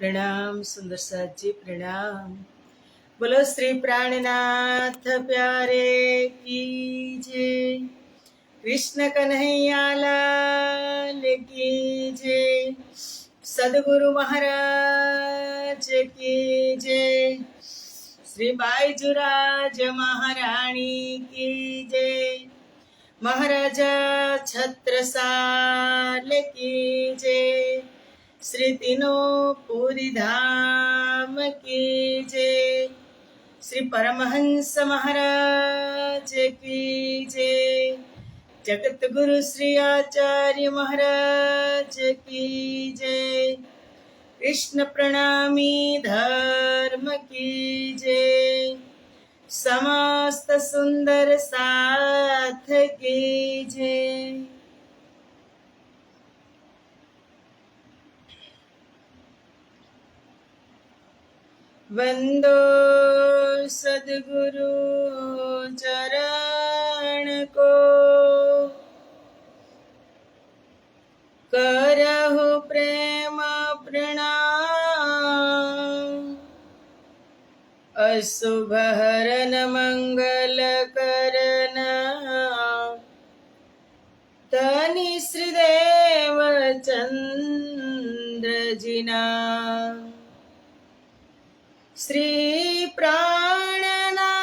प्रणाम सुंदर साथ जी, प्रणाम। बोलो श्री प्राणनाथ प्यारे की जय। कृष्ण कन्हैया लाल की जय। सदगुरु महाराज की जय। श्री बाईजुराज महारानी की जय। महाराजा छत्रसाल की जय। श्री तीनों पूरी धाम की जय। श्री परमहंस महाराज की जय। जगत गुरु श्री आचार्य महाराज की जय। कृष्ण प्रणामी धर्म की जय। समस्त सुंदर साथ की जय। वंदो सद्गुरु चरण को, करहु प्रेम प्रणाम। अशुभ हरन मंगल करन, तनि श्रीदेव चंद्र जिना। श्री प्राणनाथ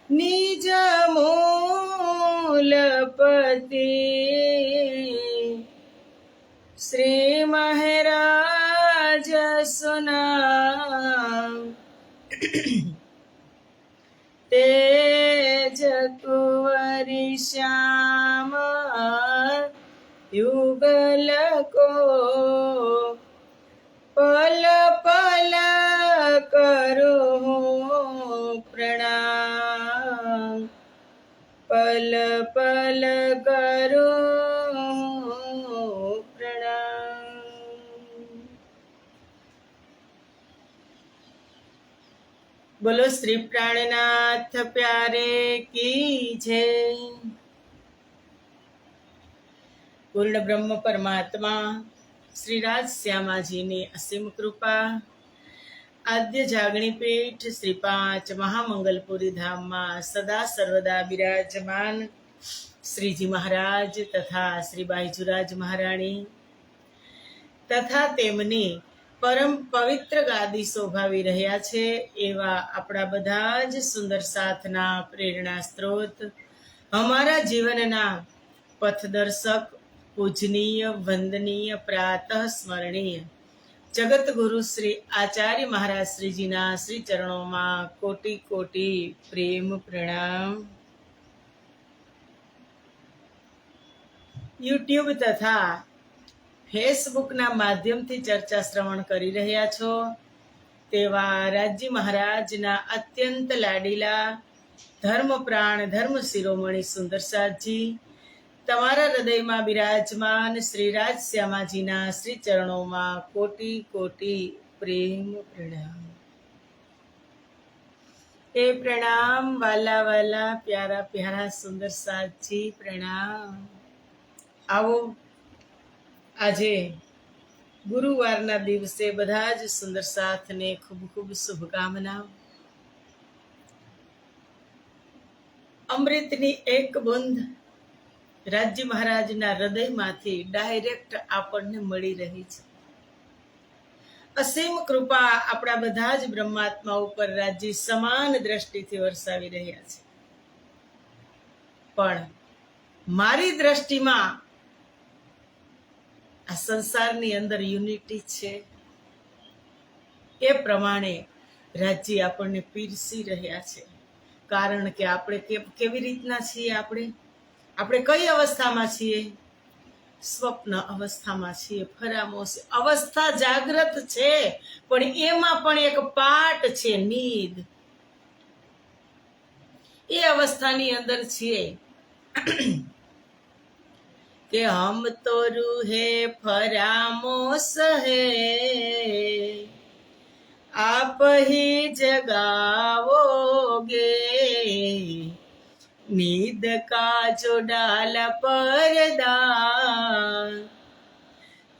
निज मूलपति, श्री महाराज सुना। तेज कुंवरी श्याम युगल को, पल पल करो प्रणाम। पल पल करो प्रणाम। बोलो श्री प्राणनाथ प्यारे की जय। पूर्ण ब्रह्म परमात्मा श्री राज श्यामा जी ने असीम कृपा, आद्य जागणी पीठ श्री 5 महामंगलपुरी धाम में सदा सर्वदा विराजमान श्रीजी महाराज तथा श्री बाईजुराज महाराणी तथा तेमनी परम पवित्र गादी शोभावी रह्या छे एवा आपड़ा बधा ज सुंदर साथना प्रेरणा स्त्रोत, हमारा जीवनना पथदर्शक, पूजनीय, वंदनीय, प्रातः स्मरणीय जगत गुरु श्री आचार्य महाराज श्रीजी ना श्री चरणों में कोटि कोटि प्रेम प्रणाम। यूट्यूब तथा फेसबुक ना माध्यम थी चर्चा श्रवण करी रह्या छो तेवा राज्य महाराज ना अत्यंत लाडीला धर्म प्राण धर्म शिरोमणि सुंदर साथ जी, तमारा हृदय में विराजमान श्री राज श्यामाजी ना श्री चरणों में कोटि कोटि प्रेम प्रणाम। ए प्रणाम वाला वाला प्यारा प्यारा सुंदर साथ जी, प्रणाम। आवो आजे गुरुवारना दिवसे बधा ज सुंदर साथ ने खूब खूब शुभकामना। अमृतनी एक बूंद राज्य महाराजना हृदय मांथी डायरेक्ट आपणने मळी रही छे। असीम कृपा आपड़ा बधा ज ब्रह्मात्मा उपर राज्य समान दृष्टिथी वरसावी रह्या छे। पण मारी दृष्टिमां आ संसारनी अंदर यूनिटी छे ए प्रमाणे राज्य आपणे पीरसी रह्या छे। कारण के आपणे केवी रीतना छीए, आपणे कई अवस्थामां छीए? स्वप्न अवस्थामां छीए। फरामोश अवस्था जाग्रत छे, पण एमां पण एक पाट छे नींद। ए अवस्थानी अंदर छीए कि हम तो रूहे फरामोश है, आप ही जगाओगे। नींद का जो डाला पर्दा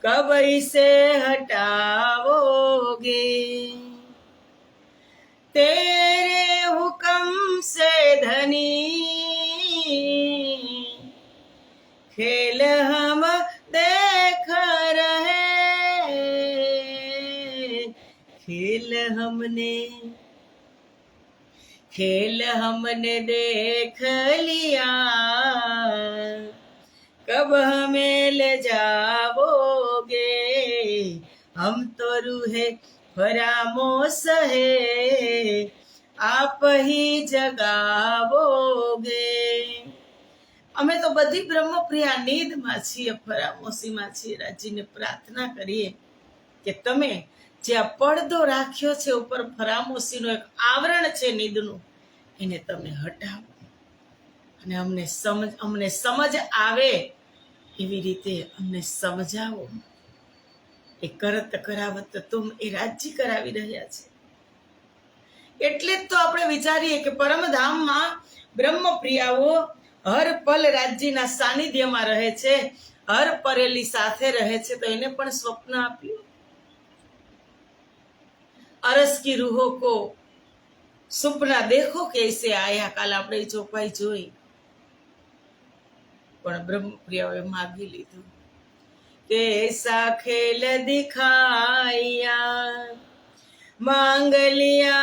कब इसे हटाओगे, तेरे हुक्म से धनी खेल हम देख रहे, खेल हमने देख लिया, कब हमें ले जाओगे, हम तो रूहे फरामोश है, आप ही जगावोगे। અમે તો બધી બ્રહ્મપ્રિયા નીંદમાં છીએ, ફરામોશીમાં છીએ. રાજીને પ્રાર્થના કરીએ કે તમે જે આ પડદો રાખ્યો છે ઉપર, ફરામોશીનો એક આવરણ છે નીંદનું, એને તમે હટાવો અને અમને સમજ આવે એવી રીતે અમને સમજાવો. એ કરત કરાવત તુમ, એ રાજ્ય કરાવી રહ્યા છે. એટલે જ તો આપણે વિચારીએ કે પરમધામમાં બ્રહ્મપ્રિયાઓ હર પલ રાજ્યના સાનિધ્યમાં રહે છે, હર પરેલી સાથે રહે છે. તો એને પણ સ્વપ્ન આપ્યું. અરસ કી રૂહો કો સુપના દેખો कैसे આયા, કાલ આપણે ચોપાઈ જોઈ. પણ બ્રહ્મપ્રિયાઓએ માગી લીધું. कैसा खेल दिखाया, मांग लिया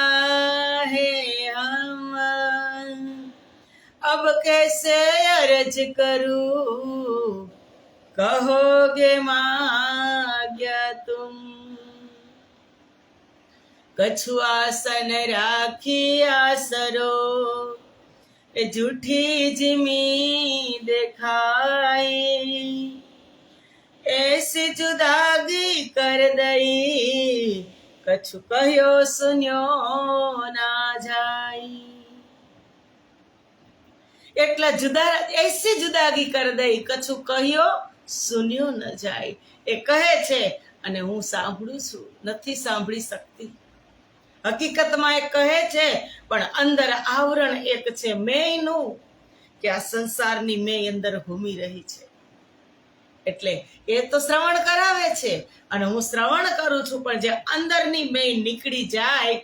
है हम, अब कैसे अर्ज करूं, कहोगे मांग्या तुम, कछु आसन राखी आसरो, झूठी जिमी दिखाई, ऐसी जुदागी कर दई, कछु कह्यो सुन्यो ना जाई. એટલા જુદા, એસી જુદાગી કર દઈ, કछु કહ્યો સુન્યો ન જાય. એ કહે છે અને હું સાંભળું છું, નથી સાંભળી શકતી. હકીકતમાં એ કહે છે પણ અંદર આવરણ એક છે મેયનું, કે આ સંસારની મેય અંદર ઘૂમી રહી છે. એટલે એ તો શ્રવણ કરાવે છે અને હું શ્રવણ કરું છું, પણ જે અંદરની મેય નીકળી જાય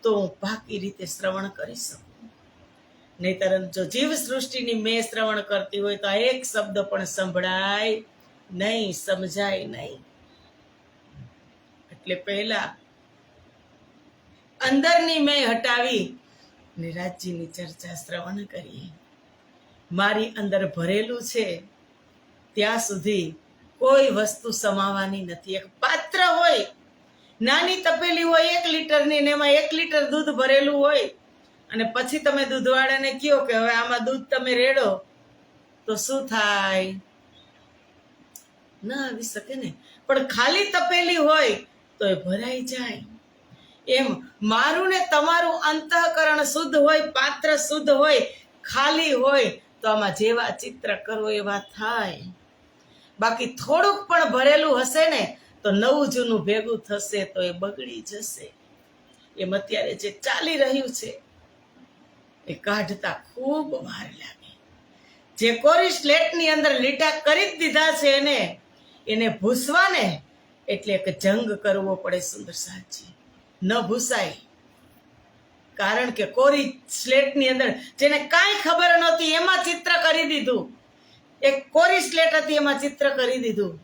તો હું બાકી રીતે શ્રવણ કરી શકું. નહીતર જો જીવ સૃષ્ટિની મેં શ્રવણ કરતી હોય તો આ એક શબ્દ પણ સંભળાય નહીં, સમજાય નહીં. એટલે પહેલા અંદરની મેં હટાવી ને રાજ્યની ચર્ચા શ્રવણ કરીએ. મારી અંદર ભરેલું છે ત્યાં સુધી કોઈ વસ્તુ સમાવાની નથી. એક પાત્ર હોય, નાની તપેલી હોય 1 લીટરની, ને એમાં 1 લીટર દૂધ ભરેલું હોય, અને પછી તમે દૂધવાળાને કહો કે હવે આમાં દૂધ તમે રેડો, તો શું થાય? ના આવી શકે ને. પણ ખાલી તપેલી હોય તો એ ભરાઈ જાય. એમ મારું ને તમારું અંતઃકરણ શુદ્ધ હોય, પાત્ર શુદ્ધ હોય, ખાલી હોય તો આમાં જેવા ચિત્ર કરો એવા થાય. બાકી થોડુંક પણ ભરેલું હશે ને તો નવું જૂનું ભેગું થશે તો એ બગડી જશે. એમ અત્યારે જે ચાલી રહ્યું છે એ કાઢતા ખૂબ વાર લાગે. જે કોરી સ્લેટની અંદર લીટા કરી જ દીધા છે એને ભૂસવા ને એટલે એક જંગ કરવો પડે સુંદર સાજી. ન ભૂસાય, કારણ કે કોરી સ્લેટની અંદર જેને કાંઈ ખબર નહોતી એમાં ચિત્ર કરી દીધું. એક કોરી સ્લેટ હતી એમાં ચિત્ર કરી દીધું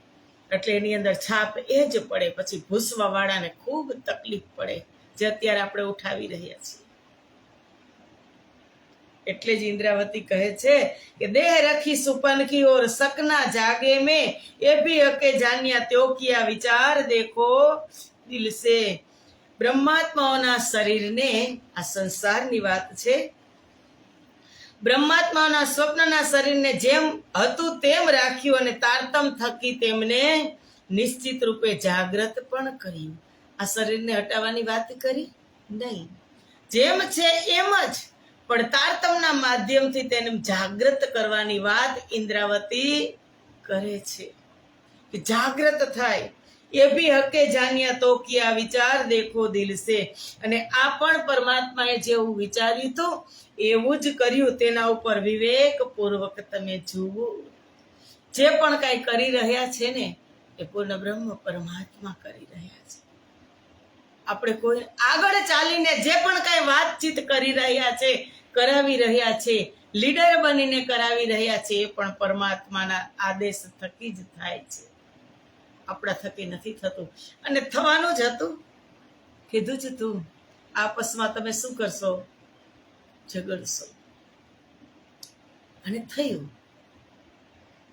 એટલે એની અંદર છાપ એ જ પડે. પછી ભૂસવા વાળાને ખૂબ તકલીફ પડે, જે અત્યારે આપણે ઉઠાવી રહ્યા છીએ. એટલે જ ઇન્દ્રાવતી કહે છે કે દેહ રખી સુપન કી ઓર સકના જાગે में ये भी हके जानिया त्यो किया विचार देखो दिल से. બ્રહ્માત્માઓના શરીરને, આ સંસારની વાત છે, બ્રહ્માત્માઓના સ્વપ્નના શરીરને જેમ હતું તેમ રાખ્યું અને તારતમ થકી તેમને નિશ્ચિત રૂપે જાગ્રત પણ કર્યું. આ શરીરને હટાવવાની વાત કરી નહીં, જેમ છે એમ જ, પણ તારતમના માધ્યમથી તેને જાગ્રત કરવાની વાત ઇન્દ્રાવતી કરે છે કે જાગ્રત થાય. એ ભી હકે જાન્યા તો કિયા વિચાર દેખો દિલ સે. અને આ પણ પરમાત્માએ જેવું વિચાર્યું હતું એવું જ કર્યું. તેના ઉપર વિવેક પૂર્વક તમે જુઓ. જે પણ કાંઈ કરી રહ્યા છે ને એ પૂર્ણ બ્રહ્મ પરમાત્મા કરી રહ્યા છે. આપણે કોઈ આગળ ચાલીને જે પણ કાંઈ વાતચીત કરી રહ્યા છે, કરાવી રહ્યા છે, લીડર બનીને કરાવી રહ્યા છે, એ પણ પરમાત્માના આદેશ થકી જ થાય છે, આપણા થકી નથી થતું. અને થવાનું જ હતું, કીધું જ તું, આપસમાં તમે શું કરશો? ઝઘડશો. અને થયું.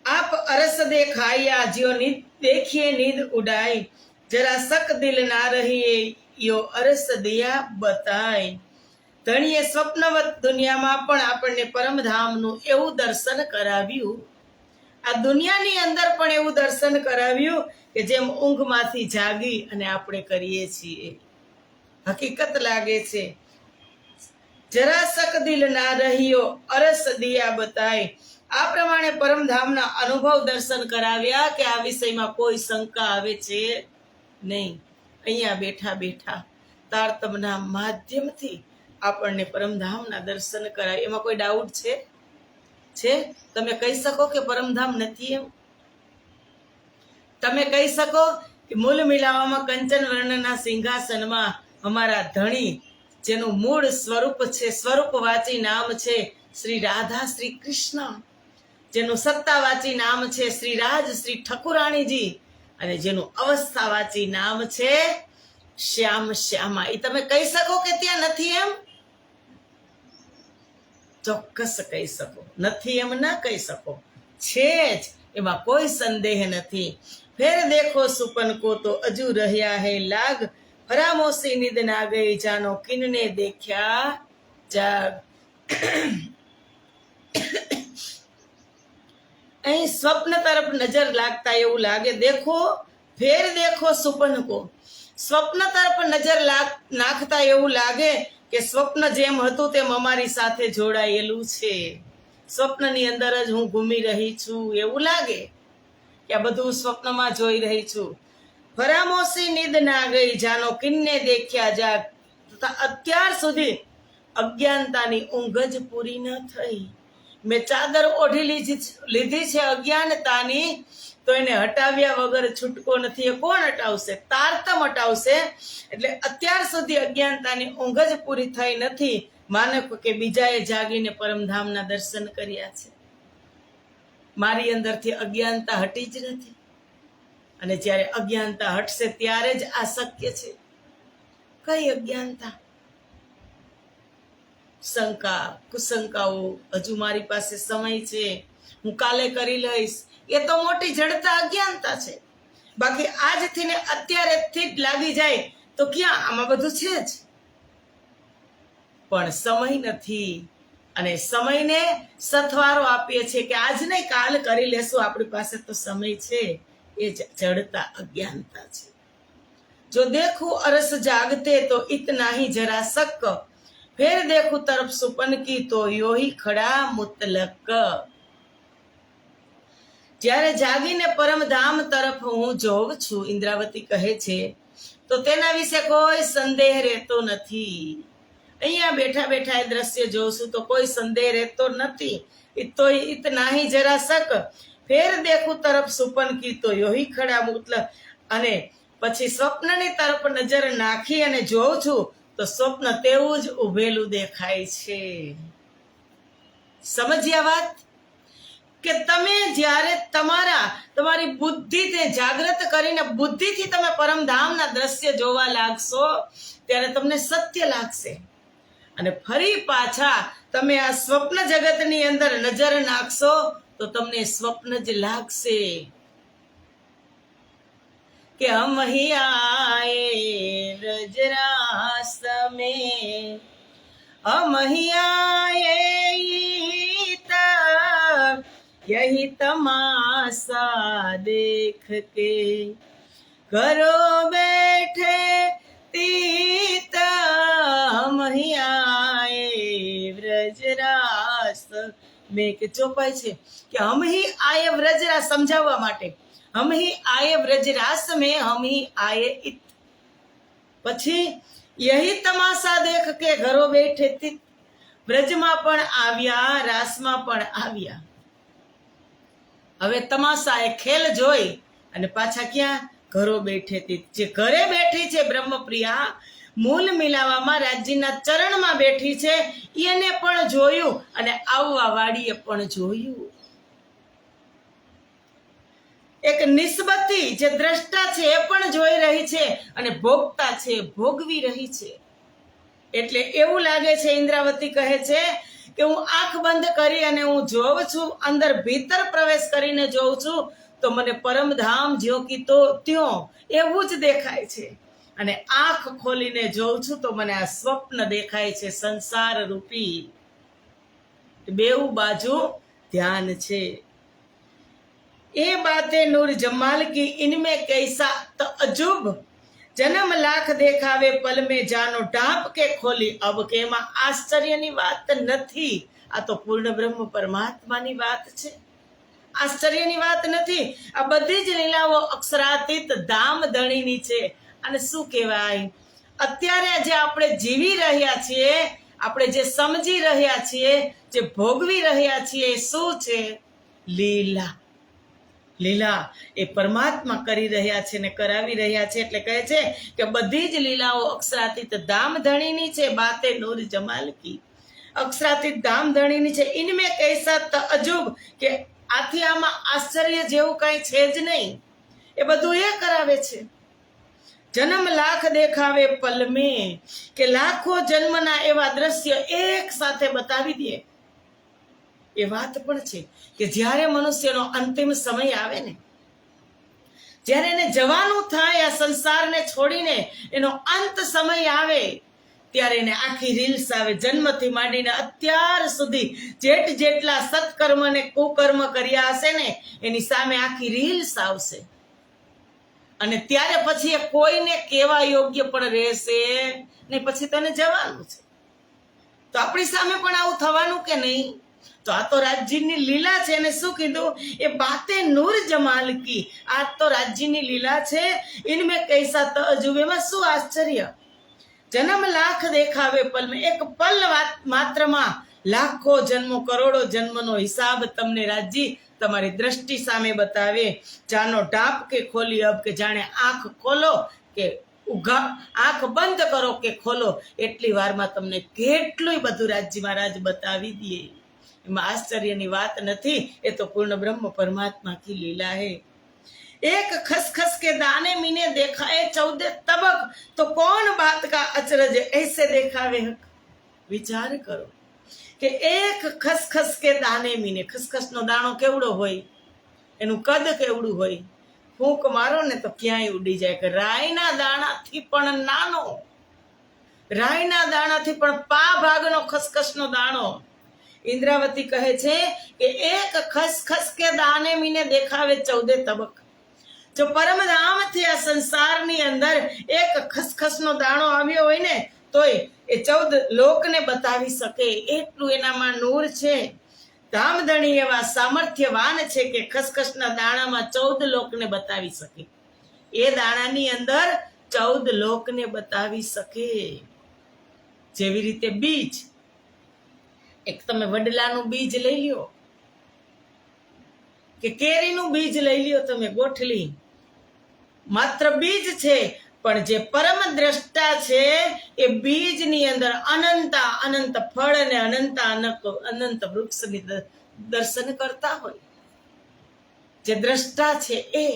આપ અરસ દેખાયા જ્યો નીંદ દેખીએ નીંદ ઉડાય, જરા સક દિલ ના રહીએ યો અરસ દિયા બતાય. ધણીએ સ્વપ્નવત દુનિયામાં પણ આપણને પરમધામનું એવું દર્શન કરાવ્યું, આ દુનિયાની અંદર પણ એવું દર્શન કરાવ્યું કે જેમ ઊંઘમાંથી જાગી અને આપણે કરીએ છીએ. હકીકત લાગે છે. જરા સક દિલ ના રહ્યો અરસ દિયા બતાય. આ પ્રમાણે પરમધામના અનુભવ દર્શન કરાવ્યા કે આ વિષયમાં કોઈ શંકા આવે છે નહીં. અહીંયા બેઠા બેઠા તારતમના માધ્યમથી આપણને પરમધામના દર્શન કરાય, એમાં કોઈ ડાઉટ છે? તમે કહી શકો કે પરમધામ નથી? એમ તમે કહી શકો કે મૂલ મિલાવામાં કંચન વર્ણના સિંહાસનમાં અમારા ધણી, જેનું મૂળ સ્વરૂપ છે, સ્વરૂપવાચી નામ છે શ્રી રાધા શ્રી કૃષ્ણ, જેનું સત્તાવાચી નામ છે શ્રી રાજ શ્રી ઠકુરાણીજી, અને જેનું અવસ્થાવાચી નામ છે શ્યામ શ્યામા. એ તમે કહી શકો કે ત્યાં નથી? એમ ચોક્કસ કહી શકો. નથી એમ ના કહી શકો, છે જ, એમાં કોઈ સંદેહ નથી. ફેર દેખો સુપન કો તો અજુ રહ્યા હે લાગ, ફરામોશી નિદ ના ગઈ જાનો કિનને દેખ્યા જાગ. અહીં સ્વપ્ન તરફ નજર લાગતા એવું લાગે. દેખો, ફેર દેખો સુપન કો, સ્વપ્ન તરફ નજર નાખતા એવું લાગે કે સ્વપ્ન જેમ હતું તેમ અમારી સાથે જોડાયેલું છે. સ્વપ્નની અંદર જ હું ઘૂમી રહી છું એવું લાગે કે આ બધું સ્વપ્નમાં જોઈ રહી છું. ફરામોશી નીંદ ના ગઈ જાનો કિન્ને દેખ્યા જાગ. અત્યાર સુધી અજ્ઞાનતાની ઊંઘ જ પૂરી ન થઈ. મેં ચાદર ઓઢી લીધી છે અજ્ઞાનતાની, તો એને હટાવ્યા વગર છૂટકો નથી. એ કોણ હટાવશે? તારતમ હટાવશે. એટલે અત્યાર સુધી અજ્ઞાનતાની ઊંઘ જ પૂરી થઈ નથી. માનો કે બીજાએ જાગીને પરમધામના દર્શન કર્યા છે, મારી અંદરથી અજ્ઞાનતા હટી જ નથી. અને જ્યારે અજ્ઞાનતા હટશે ત્યારે જ આ શક્ય છે. કઈ અજ્ઞાનતા? શંકા, કુશંકાઓ. હજુ મારી પાસે સમય છે, હું કાલે કરી લઈશ, એ તો મોટી જડતા અજ્ઞાનતા છે. બાકી આજથી ને અત્યારેથી જ લાગી જાય તો ક્યાં? આમાં બધું છે જ, પણ સમય નથી. અને સમયને સથવારો આપીએ છીએ કે આજ નહીં કાલ કરી લેશું, આપણી પાસે તો સમય છે. એ જડતા અજ્ઞાનતા છે. જો દેખું અરસ જાગતે તો ઇतना ही जरा शक, फिर देखूं तरफ सुपन की तो यो ही खड़ा मुतलक. જ્યારે જાગીને પરમધામ તરફ હું જોઉં છું, ઇન્દ્રાવતી કહે છે, તો તેના વિશે કોઈ સંદેહ રહેતો નથી. અહીંયા બેઠા બેઠા એ દ્રશ્ય જોઉં છું તો કોઈ સંદેહ રહેતો નથી. તો ઇतना ही जरा शक, ફેર દેખું તરફ સુપન કી તો યો હી ખડા મુતલક. અને પછી સ્વપ્નની તરફ નજર નાખી અને જોઉં છું તો સ્વપ્ન તેવું જ ઉભેલું દેખાય છે. સમજ્યા વાત? કે તમે જ્યારે તમારી બુદ્ધિને જાગૃત કરીને બુદ્ધિથી તમે પરમધામના દ્રશ્ય જોવા લાગશો ત્યારે તમને સત્ય લાગશે. અને ફરી પાછા તમે આ સ્વપ્ન જગતની અંદર નજર નાખશો તો તમને સ્વપ્ન જ લાગશે કે હમ હી આયે રજરાસ મેં, હમ હી આયે તબ यही तमाशा देख के घरो बैठे तीता हम ही आए व्रजरास में. કે ચોપાઈ છે કે હમ હી આયે વ્રજરાસ, સમજાવવા માટે હમ હી આયે વ્રજરાસ में हम ही आए इत. પછી यही तमाशा देख के घरो बैठे तीत, વ્રજમાં પણ આવ્યા, રાસમાં પણ આવ્યા. હવે તમાશા એ ખેલ જોઈ અને પાછા ક્યાં? ઘરો બેઠેથી. જે ઘરે બેઠી છે બ્રહ્મપ્રિયા, મૂલ મિલાવામાં રાજ્યના ચરણમાં બેઠી છે, એને પણ જોયું અને આવવા વાળીએ પણ જોયું. એક નિસ્બતી જે દ્રષ્ટા છે એ પણ જોઈ રહી છે અને ભોગતા છે ભોગવી રહી છે. એટલે એવું લાગે છે, ઇન્દ્રાવતી કહે છે કે હું આંખ બંધ કરી અને હું જોઉં છું, અંદર ભીતર પ્રવેશ કરીને જોઉં છું તો મને પરમધામ જ્યો કી તો ત્યો એવું જ દેખાય છે. અને આંખ ખોલીને જોઉં છું તો મને આ સ્વપ્ન દેખાય છે, સંસાર રૂપી. બેઉ બાજુ ધ્યાન છે. એ બાતે નૂર જમાલ કી ઇનમે કૈસા તઅજુબ, જન્મ લાખ દેખાવે પલ में જાનો ઢાંપ કે ખોલી અબ, કે એમાં આશ્ચર્યની વાત નથી. આ તો પૂર્ણ બ્રહ્મ પરમાત્માની વાત છે, આશ્ચર્યની વાત નથી. આ બધી જ લીલાઓ અક્ષરાતીત ધામ ધણીની છે. અને શું કહેવાય, અત્યારે જે આપણે જીવી રહ્યા છીએ, આપણે જે સમજી રહ્યા છીએ, જે ભોગવી રહ્યા છીએ, એ શું છે? લીલા. લીલા એ પરમાત્મા કરી રહ્યા છે ને કરાવી રહ્યા છે. એટલે કહે છે કે બધી જ લીલાઓ અક્ષરાતીત ધામ ધણીની છે. બાતે નૂર જમાલ કી, અક્ષરાતીત ધામ ધણીની છે. ઇનમે કૈસા તઅજુબ, કે આથી આમાં આશ્ચર્ય જેવું કઈ છે જ નહીં. એ બધું એ કરાવે છે. જન્મ લાખ દેખાવે પલ મેં, કે લાખો જન્મના એવા દ્રશ્ય એક સાથે બતાવી દે. એ વાત પણ છે કે જ્યારે મનુષ્યનો અંતિમ સમય આવે ને, જ્યારે એને જવાનું થાય આ સંસારને છોડીને, એનો અંત સમય આવે, ત્યારે એને આખી રીલ્સ આવે. જન્મથી માંડીને અત્યાર સુધી જેટલા સત્કર્મ ને કુકર્મ કર્યા હશે ને, એની સામે આખી રીલ્સ આવશે. અને ત્યારે પછી એ કોઈને કહેવા યોગ્ય પણ રહેશે નહીં. પછી તને જવાનું છે. તો આપણી સામે પણ આવું થવાનું કે નહીં? તો આ તો રાજ્યની લીલા છે. એને શું કીધું? એ બાતે નૂર જમાલ કી, આ તો રાજ્યની લીલા છે. ઇનમે કૈસા તઅજુબ, એમાં શું આશ્ચર્ય? જન્મ લાખ દેખાવે પલ મેં, એક પલ માત્રમાં લાખો જન્મો કરોડો જન્મનો હિસાબ તમને રાજ્ય તમારી દ્રષ્ટિ સામે બતાવે. જાનો ઢાંપ કે ખોલી અબ, કે જાણે આંખ ખોલો કે ઉઘા, આંખ બંધ કરો કે ખોલો, એટલી વારમાં તમને કેટલું બધું રાજ્ય મહારાજ બતાવી દે. એમાં આશ્ચર્યની વાત નથી. એ તો પૂર્ણ બ્રહ્મ પરમાત્મા કી લીલા है. एक खसखस के दाने मीने देखाए 14 तबक, तो कौन बात का अचरज ऐसे देखावे हक. વિચાર કરો કે એક ખસખસ કે દાને મીને, ખસખસનો દાણો કેવડો હોય, એનું કદ કેવડું હોય, ફૂંક મારો ને તો ક્યાંય ઉડી જાય. કે રાઈના દાણાથી પણ નાનો, રાઈના દાણાથી પણ પા ભાગનો ખસખસનો દાણો. ઇન્દ્રાવતી કહે છે કે એક ખસખસ કે દાને મીને દેખાવે 14 તબક. જો પરમધામથી આ સંસારની અંદર એક ખસખસનો દાણો આવ્યો હોય ને, તોય એ 14 લોકને બતાવી શકે એટલું એનામાં નૂર છે. ધામધણી એવા સામર્થ્યવાન છે કે ખસખસના દાણામાં 14 લોકને બતાવી શકે. એ દાણાની અંદર 14 લોકને બતાવી શકે. જેવી રીતે બીજ, એક તમે વડલાનું બીજ લઈ લ્યો કે કેરીનું બીજ લઈ લ્યો, તમે ગોઠલી, માત્ર બીજ છે. પણ જે પરમ દ્રષ્ટા છે એ બીજની અંદર અનંત ફળ અને અનંત વૃક્ષની દર્શન કરતા હોય. જે દ્રષ્ટા છે એ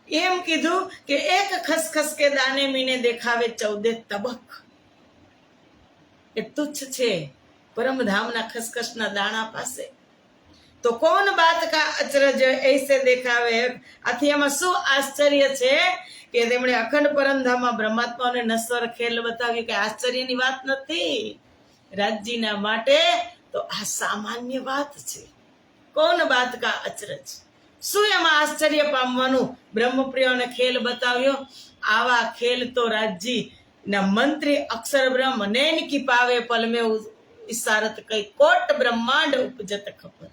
એમ કીધું કે એક ખસખસ કે દાને મીને દેખાવે 14 તબક. એ તુચ્છ છે પરમધામના ખસખસના દાણા પાસે. તો કોણ બાત કા અચરજ ऐसे દેખાવે. આથી એમાં શું આશ્ચર્ય છે કે તેમણે અખંડ પરમધામમાં બ્રહ્માત્માને નશ્વર ખેલ બતાવ્યું. કે આશ્ચર્યની વાત નથી રાજ્યના માટે, તો આ સામાન્ય વાત છે. કોણ બાત કા અચરજ, શું એમાં આશ્ચર્ય પામવાનું? બ્રહ્મપ્રિયોને ખેલ બતાવ્યો. આવા ખેલ તો રાજ્યના મંત્રી અક્ષર બ્રહ્મ નૈન કી પાવે પલ મેં ઇશારત કઈ કોટ બ્રહ્માંડ ઉપજત ખપત.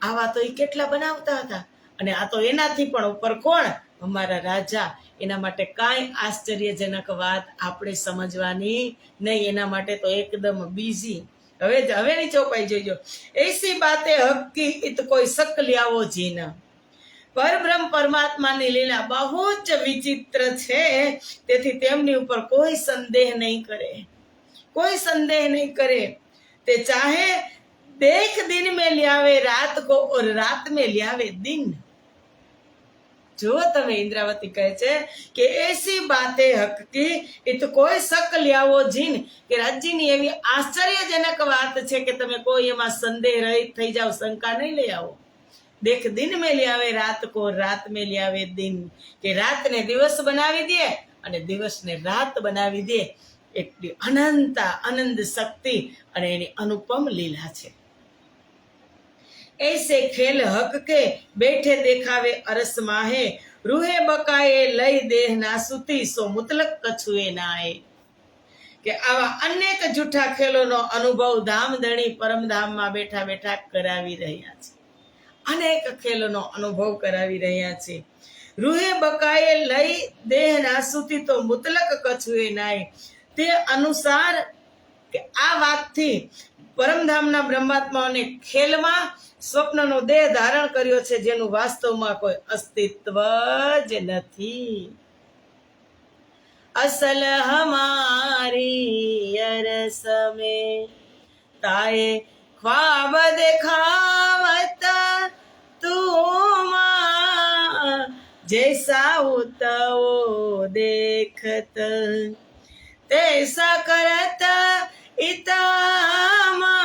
આવા તો એ કેટલા બનાવતા હતા. અને આ તો એનાથી પણ ઉપર કોણ? અમારા રાજા. એના માટે કાંઈ આશ્ચર્યજનક વાત આપણે સમજવાની નહીં. એના માટે તો એકદમ બીઝી. હવેની ચોપાઈ જોઈજો. એસી બાતે હક્કી ઇત કોઈ શક લ્યાવો જીના, પરબ્રહ્મ પરમાત્માની લીલા બહુ જ વિચિત્ર છે, તેથી તેમની ઉપર કોઈ સંદેહ નહીં કરે, કોઈ સંદેહ નહીં કરે। તે ચાહે देख दिन में लियावे रात को और रात में लियावे दिन। जो तमे इंद्रावती कहे छे कि ऐसी बातें हक की એ તો કોઈ શક લ્યાવો જીન કે રાજ્યની એવી આશ્ચર્યજનક વાત છે કે તમે કોઈ એમાં સંદેહ રહિત થઈ જાઓ, શંકા નહીં લઈ આવો। દેખ દિન में लियावे रात को रात में लियावे दिन, કે રાતને દિવસ બનાવી દે અને દિવસને રાત બનાવી દે, એટલી અનંતા આનંદ શક્તિ અને એની અનુપમ લીલા છે। ऐसे खेल हक के बैठे देखावे अरस माहे, रूहे बकाए लई देह नासुती सो मुतलक कछुए नाए। કે આવા અનેક જૂઠા ખેલોનો અનુભવ ધામધણી પરમધામમાં બેઠા બેઠા કરાવી રહ્યા છે, અનેક ખેલોનો અનુભવ કરાવી રહ્યા છે। રૂહે બકાએ લઈ દેહ નાસુતી તો મુતલક કછુએ નાય, તે અનુસાર કે આ વાતથી પરમધામના બ્રહ્માત્માઓને ખેલમાં સ્વપ્નનો દેહ ધારણ કર્યો છે, જેનું વાસ્તવમાં કોઈ અસ્તિત્વ જ નથી। અસલ હમારી અરસ મેં તાએ ખ્વાબ દેખાવત તું જૈસા ઉતવો દેખત તૈસા કરત इतामा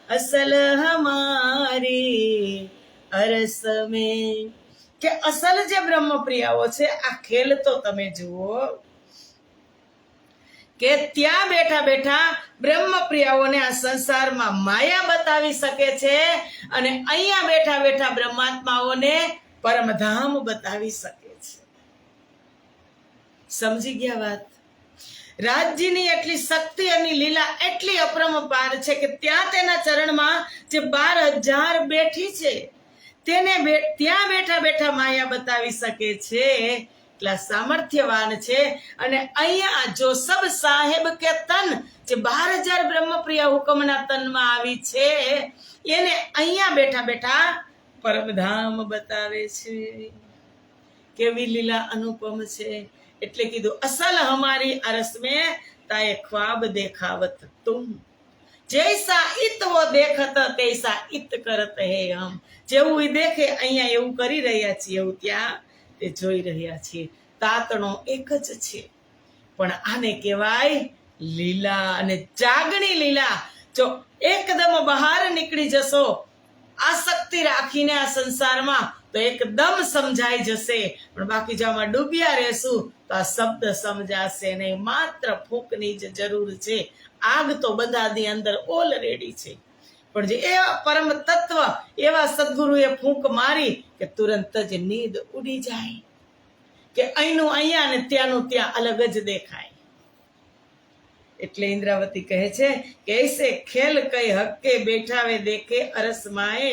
असल हमारी अरस में। કે અસલ જે બ્રહ્મપ્રિયાઓ છે આ ખેલ તો તમે જુઓ કે ત્યાં બેઠા બેઠા બ્રહ્મપ્રિયાઓને આ સંસારમાં માયા બતાવી શકે છે અને અહીંયા બેઠા બેઠા બ્રહ્માત્માઓને પરમધામ બતાવી શકે છે। સમજી ગયા વાત? રાજ્યની એટલી શક્તિ અને લીલા એટલી અપરંપાર છે કે ત્યાં તેના ચરણમાં જે 12,000 બેઠી છે તેને ત્યાં બેઠા બેઠા માયા બતાવી શકે છે, એટલા સામર્થ્યવાન છે। અને અહીંયા જો સબ સાહેબ કે તન જે 12,000 બ્રહ્મપ્રિય હુકમના તનમાં આવી છે એને અહીંયા બેઠા બેઠા પરમધામ બતાવે છે। કેવી લીલા અનુપમ છે! એટલે કીધું અસલ હમારી અરસ में ताए ख्वाब देखावत तुम जैसा इत वो देखत तैसा इत करत है हम। જેવું ઈ દેખે અહીંયા એવું કરી રહ્યા છીએ, એવું ત્યાં તે જોઈ રહ્યા છીએ। તાતણો એક જ છે, પણ આને કહેવાય લીલા અને જાગણી લીલા। જો એકદમ બહાર નીકળી જશો આસક્તિ રાખીને આ સંસારમાં તો એકદમ સમજાઈ જશે, પણ બાકી જો આમાં ડૂબ્યા રહેશું તો આ શબ્દ સમજાશે નહીં। માત્ર ફૂંકની જ જરૂર છે, આગ તો બધાની અંદર ઓલરેડી છે, પણ જે એવા પરમ તત્વ એવા સદગુરુએ ફૂંક મારી કે તુરંત જ નીંદ ઉડી જાય, કે અહીંનું અહીંયા ને ત્યાંનું ત્યાં અલગ જ દેખાય। એટલે ઇન્દ્રાવતી કહે છે કે ऐसे खेल कई हक्के बैठावे देखे अरस माए,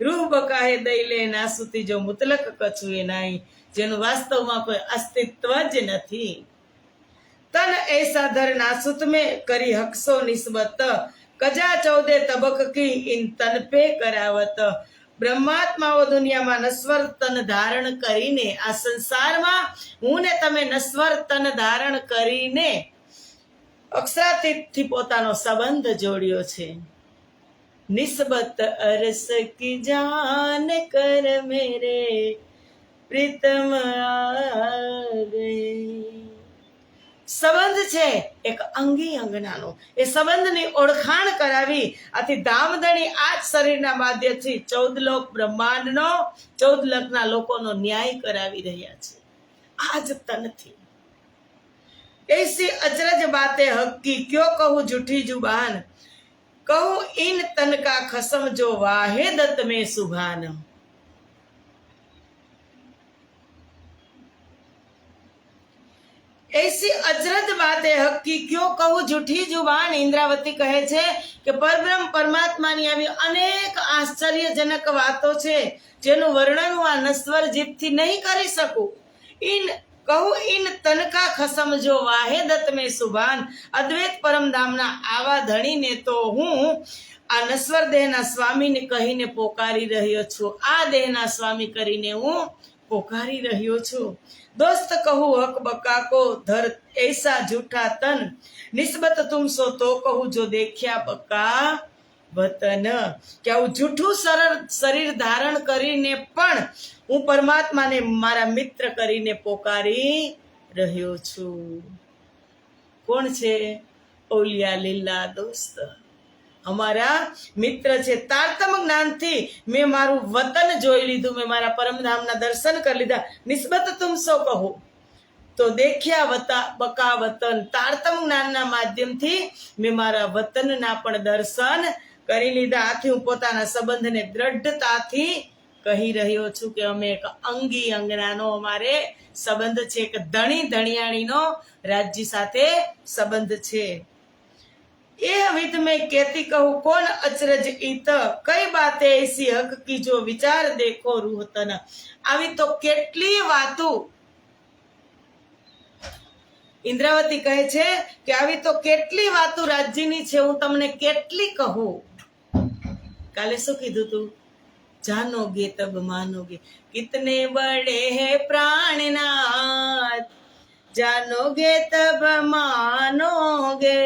रूह बकाहे दईले नासुती जो मुतलक कछुए नाई। જેનું વાસ્તવમાં કોઈ અસ્તિત્વ જ નથી। તન ऐसा धर नासुत में करी हक्सो निस्बत, कजा 14 तबक की इन तन पे करावत। બ્રહ્માત્માઓ દુનિયામાં નશ્વર તન ધારણ કરીને આ સંસારમાં હું ને તમે નશ્વર તન ધારણ કરીને અક્ષરાતીતથી પોતાનો સંબંધ જોડ્યો છે। નિસ્બત અરસ કી જાન કર મેરે પ્રીતમ આ ગયે। સંબંધ છે એક અંગી અંગનાનો, એ સંબંધની ઓળખાણ કરાવી આથી ધામધણી આ જ શરીરના માધ્યમથી 14 લોક બ્રહ્માંડનો 14 લોકના લોકોનો ન્યાય કરાવી રહ્યા છે આ જ તનથી। ऐसी अचरज बातें हक की क्यों कहूँ झूठी जुबान, कहूँ इन तन का खसम जो वाहिदत में सुभान। ऐसी अचरज बातें हक की क्यों कहूँ झूठी जुबान। इंद्रावती કહે છે કે પરબ્રહ્મ પરમાત્માની આવી અનેક આશ્ચર્યજનક વાતો છે જેનું વર્ણન હું આ નશ્વર જીભથી નહીં કરી શકું। કહું ઇન તનકા ખસમ જો વાહેદત મેં સુભાન, અદ્વૈત પરમધામના આવા ધણીને તો હું આ નશ્વર દેહના સ્વામીને કહીને પોકારી રહ્યો છું, આ દેહના સ્વામી કરીને હું પોકારી રહ્યો છું। दोस्त कहूँ हक बका को धर ऐसा झूठा तन, निस्बत तुम सो तो कहूँ जो देखा बका वतन। કે આવું જૂઠું શરીર ધારણ કરીને પણ હું પરમાત્માને મારા મિત્ર કરીને પોકારી રહ્યો છું। કોણ છે? ઓલિયા લીલા દોસ્ત, અમારા મિત્ર છે। તારતમ જ્ઞાનથી મેં મારું વતન જોઈ લીધું, મેં મારા પરમધામના દર્શન કરી લીધા। નિસ્બત તુમ સો કહો તો દેખ્યા બકા વતન, તારતમ જ્ઞાનના માધ્યમથી મેં મારા વતનના પણ દર્શન કરી લીધા। આથી હું પોતાના સંબંધને દ્રઢતાથી કહી રહ્યો છું કે અમે એક અંગી અંગનાનો અમારે સંબંધ છે, એક ધણી ધણિયાણીનો રાજ્ય સાથે સંબંધ છે। એ વિધ મેં कहती कहूँ कौन अचरज इत, कई बातें ऐसी हक की जो विचार देखो रूहतन। આવી તો કેટલી વાતો ઇન્દ્રાવતી કહે છે કે આવી તો કેટલી વાતો રાજ્યની છે, હું તમને કેટલી કહું। કાલે શું કીધું તું? જાનોગે તબ માનોગે, કિતને બડે હે પ્રાણનાથ, जानोगे तब मानोगे,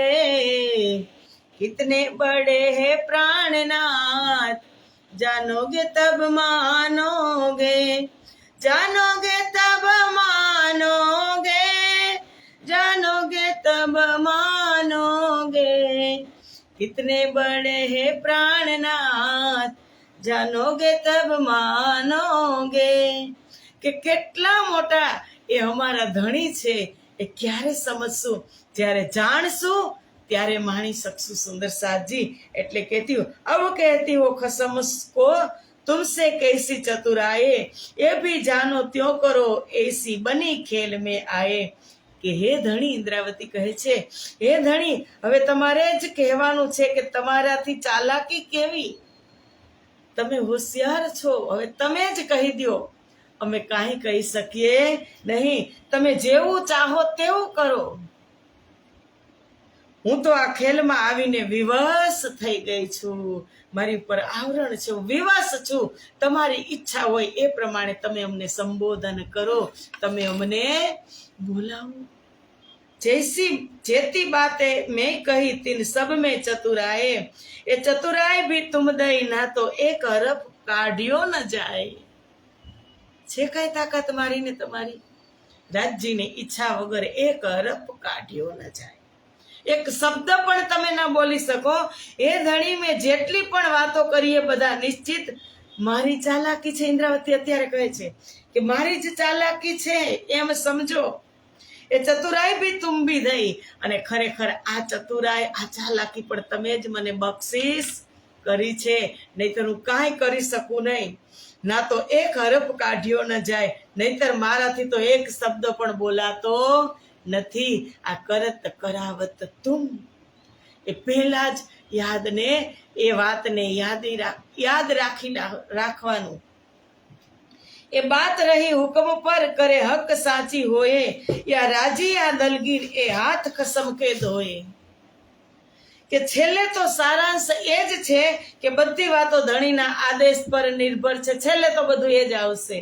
कितने बड़े हैं प्राणनाथ, जानोगे तब मानोगे, जानोगे तब मानोगे, जानोगे तब मानोगे, कितने बड़े हैं प्राणनाथ, जानोगे तब मानोगे। કે કેટલા મોટા એ અમારા ધણી છે એ ક્યારે સમજશું? જ્યારે જાણશું ત્યારે માણી શકશું। સુંદર સાજી એટલે કહેતી હો, અબ કહેતી હો ખસમ को तुमसे कैसी चतुराए, ये भी जानो त्यों करो ऐसी बनी खेल में आए। કે હે ધણી, ઇન્દ્રાવતી કહે છે, હે ધણી, હવે તમારે જ કહેવાનું છે કે તમારાથી ચાલાકી કેવી, તમે હોશિયાર છો, હવે તમે જ કહી દો, અમે કાંઈ કહી શકીએ નહીં, તમે જેવું ચાહો તેવું કરો। હું તો આ ખેલમાં આવીને વિવશ થઈ ગઈ છું, મારી ઉપર આવરણ છે, હું વિવશ છું। તમારી ઈચ્છા હોય એ પ્રમાણે તમે અમને સંબોધન કરો, તમે અમને બોલાવો। जैसी जेती बातें मैं कही तीन सब में चतुराए, ये चतुराई भी तुम दई ना तो एक अरब काढ़ियो न जाए। છે કઈ તાકાત મારી ને તમારી? રાજ્યની ઈચ્છા વગર એક અરબ કાઢ્યો ન જાય, એક શબ્દ પણ તમે ના બોલી શકો। એ ધણી મેં જેટલી પણ વાતો કરી એ બધા નિશ્ચિત મારી ચાલાકી છે। ઇન્દ્રાવતી અત્યારે કહે છે કે મારી જ ચાલાકી છે એમ સમજો। એ ચતુરાઈ ભી તુમ ભી દઈ, અને ખરેખર આ ચતુરાઈ, આ ચાલાકી પણ તમે જ મને બક્ષિસ કરી છે, નહીતર હું કાંઈ કરી શકું નહીં। ના તો એક હરફ કાઢ્યો ન જાય, નહીતર મારાથી તો એક શબ્દ પણ બોલાતો નથી। આ કરત કરાવત તુમ, એ પહેલા જ યાદને, એ વાતને યાદ રાખવાનું। એ बात रही हुक्म पर करे हक साची होए, या राजी या दलगीर ए हाथ कसम के धोए। કે છેલ્લે તો સારાંશ એ જ છે કે બધી વાતો ધણીના આદેશ પર નિર્ભર છે, છેલ્લે તો બધું એ જ આવશે,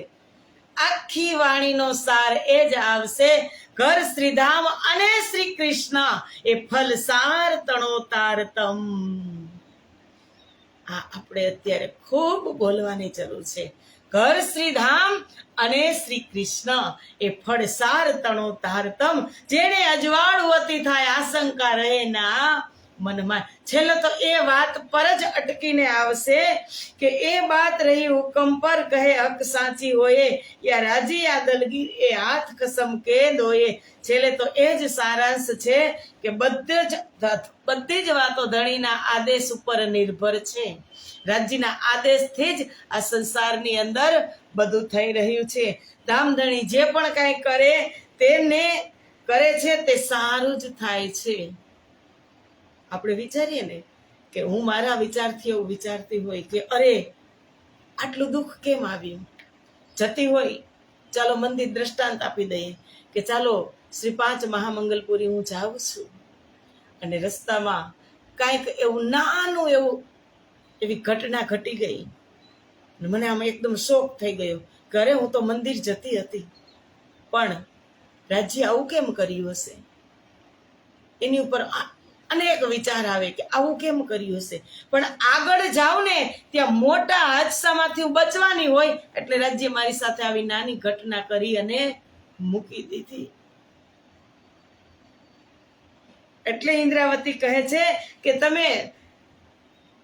આખી વાણીનો સાર એ જ આવશે। ઘર શ્રીધામ અને શ્રી કૃષ્ણ એ ફલસાર તણો તારતમ। આ આપણે અત્યારે ખૂબ બોલવાની જરૂર છે। ઘર શ્રીધામ અને શ્રી કૃષ્ણ એ ફળસાર તણો તારતમ, જેને અજવાળું અતિ થાય આશંકા રહે ના મનમાં। છેલ્લે તો એ વાત પર જ અટકીને આવશે કે એ બાત રહી હુકમ પર કહે હક સાચી હોયે, યા રાજી યા દલગીર એ હાથ કસમ કે દોયે। છેલ્લે તો એ જ સારાંશ છે કે બધી જ વાતો ધણીના આદેશ ઉપર નિર્ભર છે। રાજ્યના આદેશથી જ આ સંસારની અંદર બધું થઈ રહ્યું છે। ધામધણી જે પણ કાંઈ કરે તેને કરે છે તે સારું જ થાય છે। આપણે વિચારીએ ને કે હું મારા વિચારથી એવું વિચારતી હોય કે અરે આટલું દુઃખ કેમ આવ્યું, જતી હોય, ચાલો મંદિર દ્રષ્ટાંત આપી દઈએ કે ચાલો શ્રી 5 મહામંગલપુરી હું જાઉં છું, અને રસ્તામાં કાંઈક એવું નાનું એવું એવી ઘટના ઘટી ગઈ. મને આમાં એકદમ શોક થઈ ગયો. ઘરે હું તો મંદિર જતી હતી, પણ રાજ્ય આવું કેમ કર્યું હશે? એની ઉપર અનેક વિચાર આવે કે આવું કેમ કર્યું હશે. પણ આગળ જાવ ને ત્યાં મોટા હાદસામાંથી હું બચવાની હોય એટલે રાજ્ય મારી સાથે આવી નાની ઘટના કરી અને મૂકી દીધી. એટલે ઇન્દ્રાવતી કહે છે કે તમે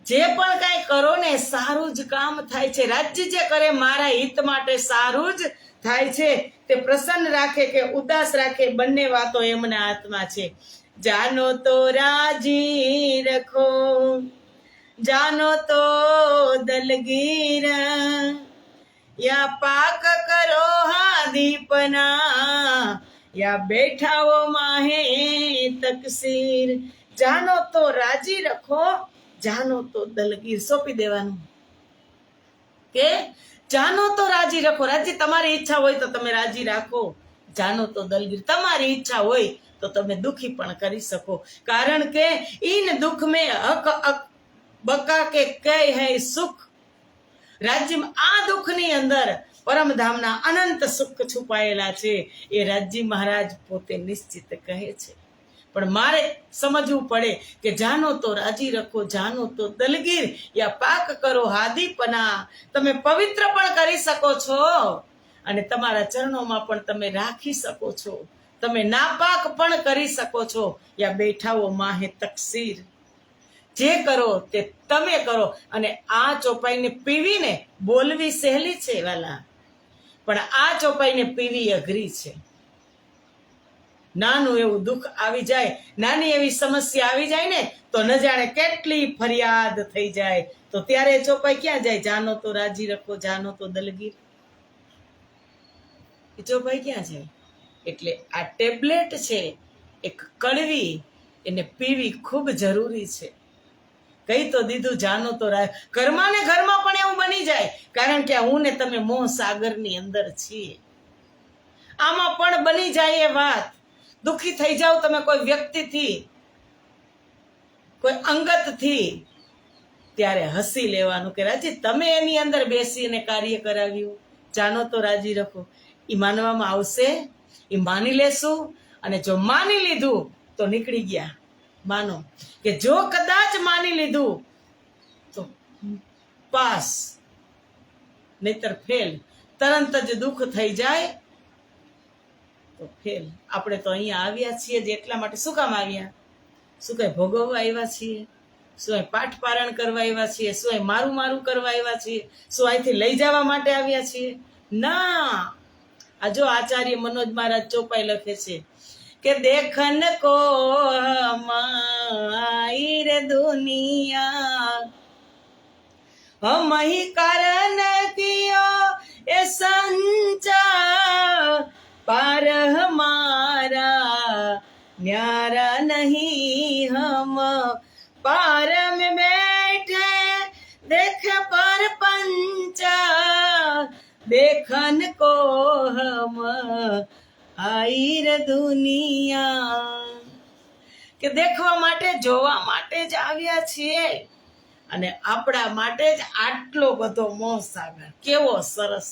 જે પણ કાંઈ કરો ને સારું જ કામ થાય છે. રાજ્ય જે કરે મારા હિત માટે સારું જ થાય છે. તે પ્રસન્ન રાખે કે ઉદાસ રાખે, બંને વાતો એમના હાથમાં છે. જાનો તો રાજી રખો, જાનો તો દલગીર, યા પાક કરો હાદીપના, યા બેઠાઓ માહે તકસીર. જાનો તો રાજી રખો, જાનો તો દલગીર. સોંપી દેવાનું કે જાનો તો રાજી રખો. રાજી તમારી ઈચ્છા હોય તો તમે રાજી રાખો. જાનો તો દલગીર, તમારી ઈચ્છા હોય તો તમે દુખી પણ કરી શકો. કારણ કે ઈન દુઃખ में हक बका के कई है सुख. રાજ્યમાં આ દુઃખની અંદર પરમધામના અનંત સુખ છુપાયેલા છે. એ રાજ્ય મહારાજ પોતે નિશ્ચિત કહે છે. પણ મારે સમજવું પડે કે જાનો તો રાજી રખો, જાનો તો દલગીર, યા પાક કરો હાદીપના. તમે પવિત્ર પણ કરી શકો છો અને તમારા ચરણોમાં પણ તમે રાખી શકો છો. તમે નાપાક પણ કરી શકો છો. યા બેઠાઓ માહે તકસીર. જે કરો તે તમે કરો. અને આ ચોપાઈને પીવીને બોલવી સહેલી છે વાલા, પણ આ ચોપાઈને પીવી અઘરી છે. નાનું એવું દુઃખ આવી જાય, નાની એવી સમસ્યા આવી જાય ને તો ન જાણે કેટલી ફરિયાદ થઈ જાય. તો ત્યારે ચોપાઈ ક્યાં જાય? જાનો તો રાજી રખો, જાનો તો દલગીર. એ ચોપાઈ ક્યાં જાય? એટલે આ ટેબ્લેટ છે એક કડવી, એને પીવી ખૂબ જરૂરી છે. કઈ તો દીધું જાનો તો ઘરમાં ને ઘરમાં પણ એવું બની જાય. કારણ કે હું ને તમે મોહ સાગરની અંદર છીએ. આમાં પણ બની જાય એ વાત. દુઃખી થઈ જાવ તમે કોઈ વ્યક્તિથી, કોઈ અંગતથી, ત્યારે હસી લેવાનું કે રાજી તમે એની અંદર બેસીને કાર્ય કરાવ્યું. જાનો તો રાજી રખો. એ માનવામાં આવશે, એ માની લેશું. અને જો માની લીધું તો નીકળી ગયા. માનો કે જો કદાચ માની લીધું તો પાસ, નહીતર ફેલ. તરત જ દુઃખ થઈ જાય તો ફેલ. આપણે તો અહીંયા આવ્યા છીએ જ એટલા માટે. શું કામ આવ્યા? શું કઈ ભોગવવા આવ્યા છીએ? શું અહીં પાઠ પારણ કરવા આવ્યા છીએ? શું અહીં મારું મારું કરવા આવ્યા છીએ? શું અહીંથી લઈ જવા માટે આવ્યા છીએ? ના. આ જો આચાર્ય મનોજ મહારાજ ચોપાઈ લખે છે કે देखन को हमारी रे दुनिया, हम ही कारण कियो ए संचा, पार हमारा न्यारा नहीं, हम पार में बैठे देख पर पंचा, देखन को हम આઈર દુનિયા. કે દેખવા માટે, જોવા માટે જ આવ્યા છીએ. અને આપણા માટે જ આટલો બધો મોહ સાગર. કેવો સરસ!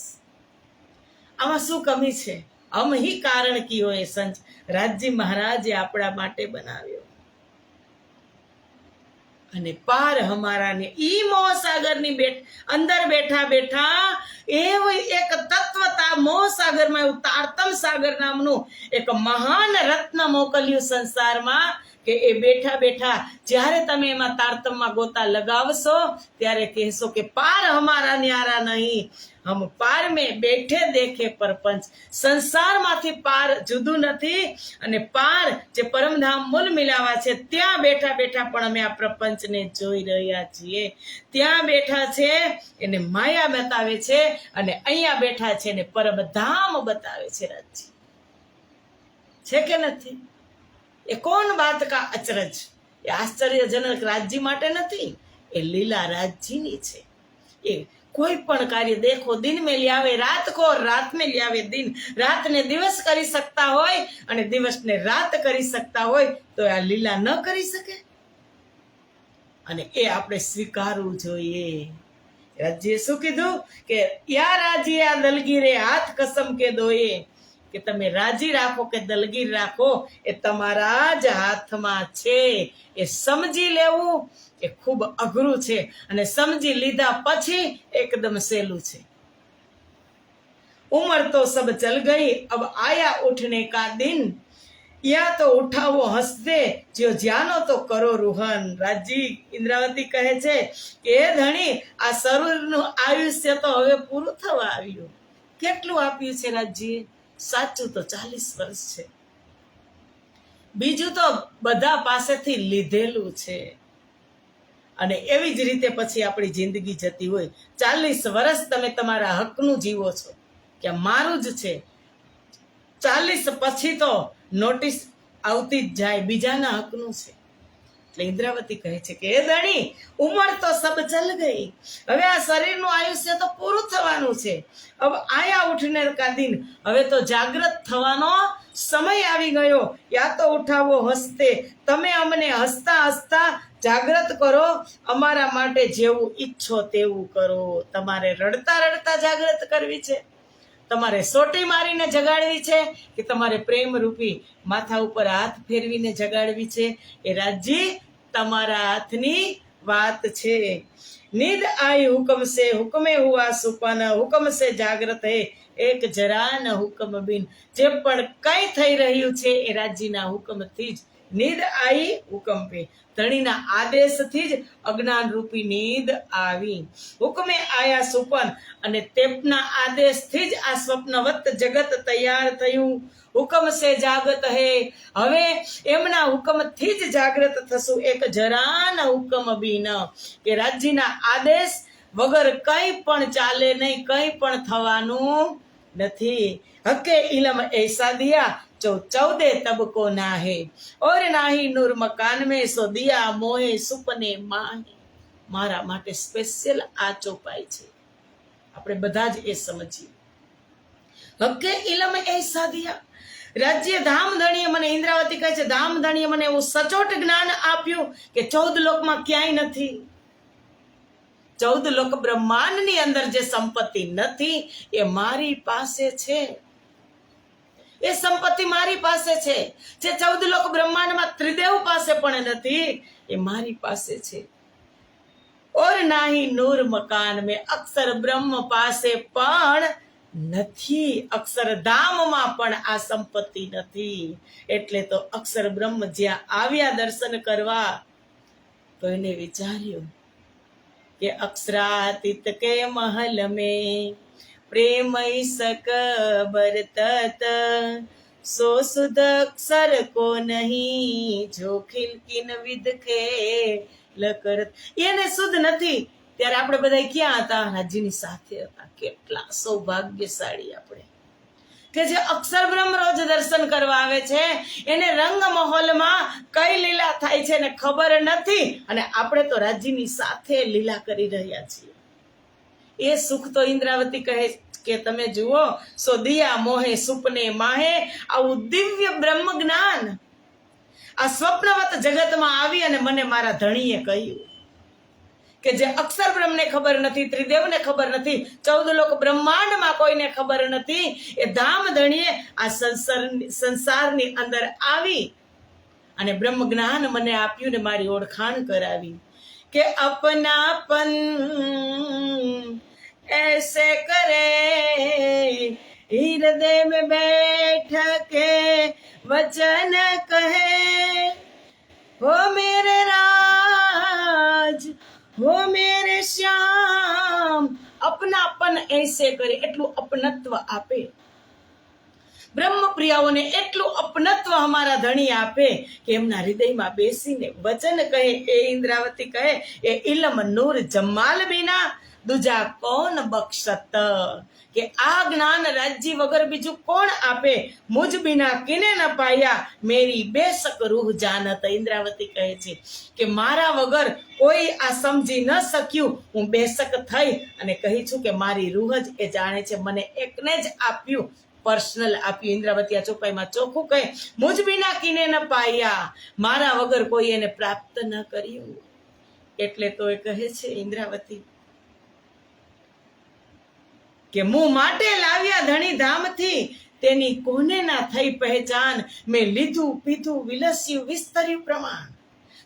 આમાં શું કમી છે? હમ હી કારણ કી હોય સંત રાજજી મહારાજે આપણા માટે બનાવ્યો. અને પાર હમારા ને ઈ મોહ સાગરની અંદર બેઠા બેઠા એવું એક તત્વતા મોહ સાગરમાં એવું તારતમ સાગર નામનું એક મહાન રત્ન મોકલ્યું સંસારમાં કે એ બેઠા બેઠા જ્યારે તમે એમાં તારતમમાં ગોતા લગાવશો ત્યારે કહેશો કે પાર હમારા ન્યારા નહીં, હમ પાર મેં બેઠે દેખે પરપંચ. સંસારમાંથી પાર જુદું નથી. અને પાર જે પરમધામ મૂલ મિલાવા છે ત્યાં બેઠા બેઠા પણ અમે આ પ્રપંચને જોઈ રહ્યા છીએ. ત્યાં બેઠા છે એને માયા બતાવે છે અને અહીંયા બેઠા છે એને પરમધામ બતાવે છે. રાજજી છે કે નથી? એ કોણ બાત કા અચરજ? એ આશ્ચર્યજનક રાજજી માટે નથી, એ લીલા રાજજીની છે. એ કોઈ પણ કાર્ય દેખો દિન में लियावे रात को, रात में लियावे दिन. रात ने दिवस કરી શકતા હોય અને દિવસને રાત કરી શકતા હોય તો આ લીલા ન કરી શકે? અને એ આપણે સ્વીકારવું જોઈએ. રાજ્યે શું કીધું કે યા રાજી આ દલગીરે હાથ કસમ કે દોએ, કે તમે રાજી રાખો કે દલગીર રાખો એ તમારા જ હાથમાં છે. એ સમજી લેવું એ ખૂબ અઘરું છે, અને સમજી લીધા પછી એકદમ સહેલું છે. ઉમર તો સબ ચલ ગઈ અબ આયા ઉઠને કા દિન, યા તો ઉઠાવો હસતે જો જાનો તો કરો રૂહન. રાજી ઇન્દ્રાવતી કહે છે કે એ ધણી, આ શરીરનું આયુષ્ય તો હવે પૂરું થવા આવ્યું. કેટલું આપ્યું છે રાજ્યએ? સાચું તો 40 વર્ષ છે, બીજું તો બધા પાસેથી લીધેલું છે. અને એવી જ રીતે પછી આપણી જિંદગી જતી હોય. 40 વર્ષ તમે તમારા હકનું જીવો છો કે મારું જ છે. 40 પછી તો નોટિસ આવતી જ જાય બીજાના હકનું છે. એટલે ઇન્દ્રાવતી કહે છે કે એ ધણી, ઉંમર તો સબ ચલ ગઈ, હવે આ શરીરનું આયુષ્ય તો પૂરું થવાનું છે. હવે આયા ઉઠને કા દિન, હવે તો જાગૃત થવાનો સમય આવી ગયો. યા તો ઉઠાવો હસતે, તમે અમને હસતા હસતા જાગૃત કરો. અમારા માટે જેવું ઈચ્છો તેવું કરો. તમારે રડતા રડતા જાગૃત કરવી છે, તમારે સોટી મારીને જગાડવી છે, કે તમારે પ્રેમ રૂપી માથા ઉપર હાથ ફેરવીને જગાડવી છે? એ રાજ્ય તમારા હાથની વાત છે. નીંદ આઈ હુકમ સે હુકમે હુઆ સુપન, હુકમ સે જાગૃત હે એક જરા ન હુકમ બિન. જે પણ કઈ થઈ રહ્યું છે એ રાજ્યના હુકમથી જ. નીંદ આઈ હુકમ પે, ધણીના આદેશથી જ અજ્ઞાન રૂપી નીંદ આવી. હુકમે આયા સુપન, અને તેમના આદેશથી જ આ સ્વપ્નવત જગત તૈયાર થયું. હુકમ સે જાગત હે, હવે એમના હુકમથી જ જાગૃત થશું. એક જરા ન હુકમ બી ન, કે રાજ્યના આદેશ વગર કંઈ પણ ચાલે નહીં, કંઈ પણ થવાનું નથી. હકે ઇલમ એસા દિયા जो 14 तबको ना है, और नाही नूर मकान में सो दिया मोहे सुपने माहे. મારા માટે સ્પેશિયલ આ ચોપાઈ છે, આપણે બધા જ એ સમજીએ. હકે ઇલમ એસા દિયા, રાજ્ય ધામધણીએ મને, ઇન્દ્રાવતી કહે છે ધામધણીએ મને એવું સચોટ જ્ઞાન આપ્યું કે 14 લોકમાં ક્યાંય નથી. 14 લોક બ્રહ્માંડની અંદર જે સંપત્તિ નથી એ મારી પાસે છે. એ સંપત્તિ મારી પાસે છે. જે 14 લોક બ્રહ્માંડમાં ત્રિદેવ પાસે પણ નથી, એ મારી પાસે છે. ઓર નાહી નૂર મકાન મેં, અક્ષર બ્રહ્મ પાસે પણ નથી. અક્ષરધામમાં પણ આ સંપત્તિ નથી. એટલે તો અક્ષર બ્રહ્મ જ્યાં આવ્યા દર્શન કરવા, તો એને વિચાર્યું કે અક્ષરાતીત કે મહલ મેં प्रेम सक बरतत, सो सुध अक्षर को नहीं जो खिलकिन विद खेल करत. એને શુદ્ધ નથી ત્યારે આપણે બધા ક્યાં હતા? રાજ્યની સાથે હતા. કેટલા સૌભાગ્યશાળી આપણે, કે જે અક્ષર બ્રહ્મ રોજ દર્શન કરવા આવે છે. એને રંગ મહોલમાં કઈ લીલા થાય છે ને ખબર નથી, અને આપણે તો રાજ્યની સાથે લીલા કરી રહ્યા છીએ. એ સુખ તો ઇન્દ્રાવતી કહે કે તમે જુઓ, સો દિયા મોહે સુપને માહે. આવું દિવ્ય બ્રહ્મ જ્ઞાન આ સ્વપ્નવત જગતમાં આવી અને મને મારા ધણીએ કહ્યું કે જે અક્ષર બ્રહ્મને ખબર નથી, ત્રિદેવને ખબર નથી, 14 લોક બ્રહ્માંડમાં કોઈને ખબર નથી, એ ધામ ધણીએ આ સંસારની અંદર આવી અને બ્રહ્મ જ્ઞાન મને આપ્યું ને મારી ઓળખાણ કરાવી કે અપનાપન ऐसे करे हृदय में बैठ के वचन कहे, हो मेरे राज हो मेरे श्याम. अपनापन ऐसे करे, એટલું અપનત્વ આપે. બ્રહ્મ પ્રિયાઓને એટલું અપનત્વ અમારા ધણી આપે કે એમના હૃદયમાં બેસીને વચન કહે. એ ઇન્દ્રાવતી કહે એ ઇલમ નૂર જમાલ બિના દુજા કોણ બક્ષત, કે આ જ્ઞાન રાજ્ય વગર બીજું કોણ આપે? મુજ બિના કિને ન પાયા મેરી બેશક રૂહ જાનત. ઇન્દ્રાવતી કહે છે કે મારા વગર કોઈ આ સમજી ન શક્યું. હું બેશક થઈ અને કહી છું કે મારી રૂહ જ એ જાણે છે. મને એકને જ આપ્યું, પર્સનલ આપ્યું. ઇન્દ્રાવતી આ ચોપાઈમાં ચોખ્ખું કહે, મુજ બિના કિને ન પાયા, મારા વગર કોઈ એને પ્રાપ્ત ન કર્યું. એટલે તો એ કહે છે ઇન્દ્રાવતી કે મું માટે લાવ્યા ધણી ધામથી, તેની કોને ના થઈ પહેચાન, મેં લીધું પીધું વિલસ્યું વિસ્તર્યું પ્રમાણ.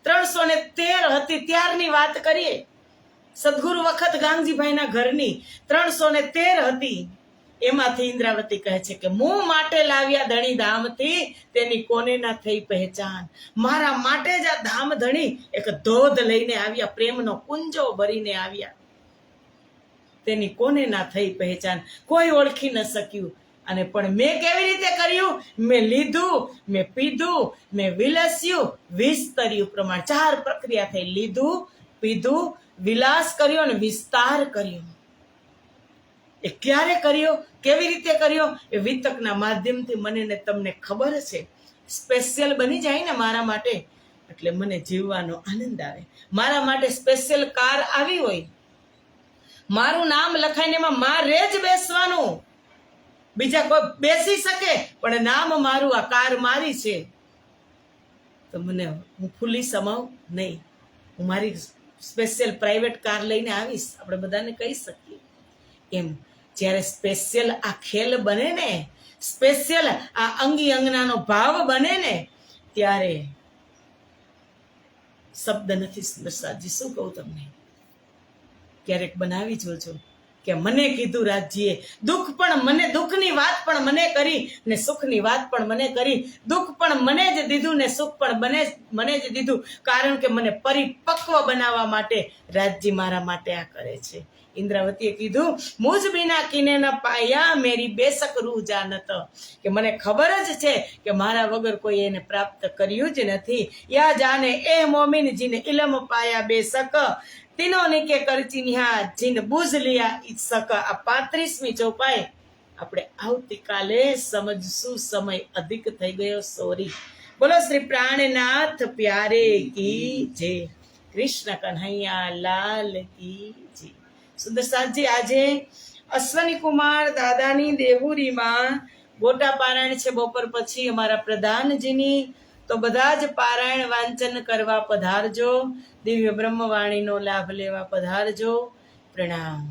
313 હતી ત્યારની વાત કરીએ, સદગુરુ વખત ગાંગજીભાઈના ઘરની 313 હતી. એમાંથી ઇન્દ્રાવતી કહે છે કે મું માટે લાવ્યા ધણી ધામથી, તેની કોને ના થઈ પહેચાન. મારા માટે જ આ ધામ ધણી એક ધોધ લઈને આવ્યા, પ્રેમનો કુંજો ભરીને આવ્યા, તેની કોને ના થઈ પહેચાન, કોઈ ઓળખી ન શક્યું. અને પણ મેં કેવી રીતે કર્યું? મેં લીધું, મેં પીધું, મેં વિલસ્યું, વિસ્તર્યું પ્રમાણ. 4 પ્રક્રિયા થઈ: લીધું, પીધું, વિલાસ કર્યો અને વિસ્તાર કર્યો. એ ક્યારે કર્યો, કેવી રીતે કર્યો? એ વિતકના માધ્યમથી મને ને તમને ખબર છે. સ્પેશિયલ બની જાય ને મારા માટે, એટલે મને જીવવાનો આનંદ આવે. મારા માટે સ્પેશિયલ કાર આવી હોય, મારું નામ લખાઈને એમાં મારે જ બેસવાનું, બીજા કોઈ બેસી શકે પણ નામ મારું, આ કાર મારી છે, તો મને હું ફૂલી સમાવું નહીં. હું મારી સ્પેશિયલ પ્રાઇવેટ કાર લઈને આવીશ, આપણે બધાને કહી શકીએ. એમ જ્યારે સ્પેશિયલ આ ખેલ બને ને, સ્પેશિયલ આ અંગી અંગનાનો ભાવ બને ને, ત્યારે શબ્દ નથી. સુંદરસાજી શું કહું તમને, ક્યારેક બનાવી જોજો કે મને કીધું રાજજીએ, દુઃખ પણ મને, દુઃખની વાત પણ મને કરી ને સુખની વાત પણ મને કરી. દુઃખ પણ મને જ દીધું ને સુખ પણ મને જ દીધું, કારણ કે મને પરિપક્વ બનાવવા માટે રાજજી મારા માટે આ કરે છે. ઇન્દ્રાવતીએ કીધું, મુજ બિના કિને ન પાયા મેરી બેશક રૂહ જાનત, કે મને ખબર જ છે કે મારા વગર કોઈ એને પ્રાપ્ત કર્યું જ નથી. યા જાને એ મોમિન જીને ઇલમ પાયા બેશક, તીનો નીકે કરચી નિહા જીન બુઝ લિયા ઇત્સક. આ 35મી ચોપાઈ આપણે આવતીકાલે સમજશું. સમય અધિક થઈ ગયો, સોરી. બોલો શ્રી પ્રાણનાથ પ્યારે કી જય, કૃષ્ણ કન્હૈયા લાલ કી જય. સુંદરસાજી આજે અશ્વની કુમાર દાદાની દેહુરીમાં ગોટા પારાયણ છે બપોર પછી અમારા પ્રધાનજીની. તો બધા જ પારાયણ વાંચન કરવા પધારજો, દિવ્ય બ્રહ્મવાણીનો લાભ લેવા પધારજો. પ્રણામ.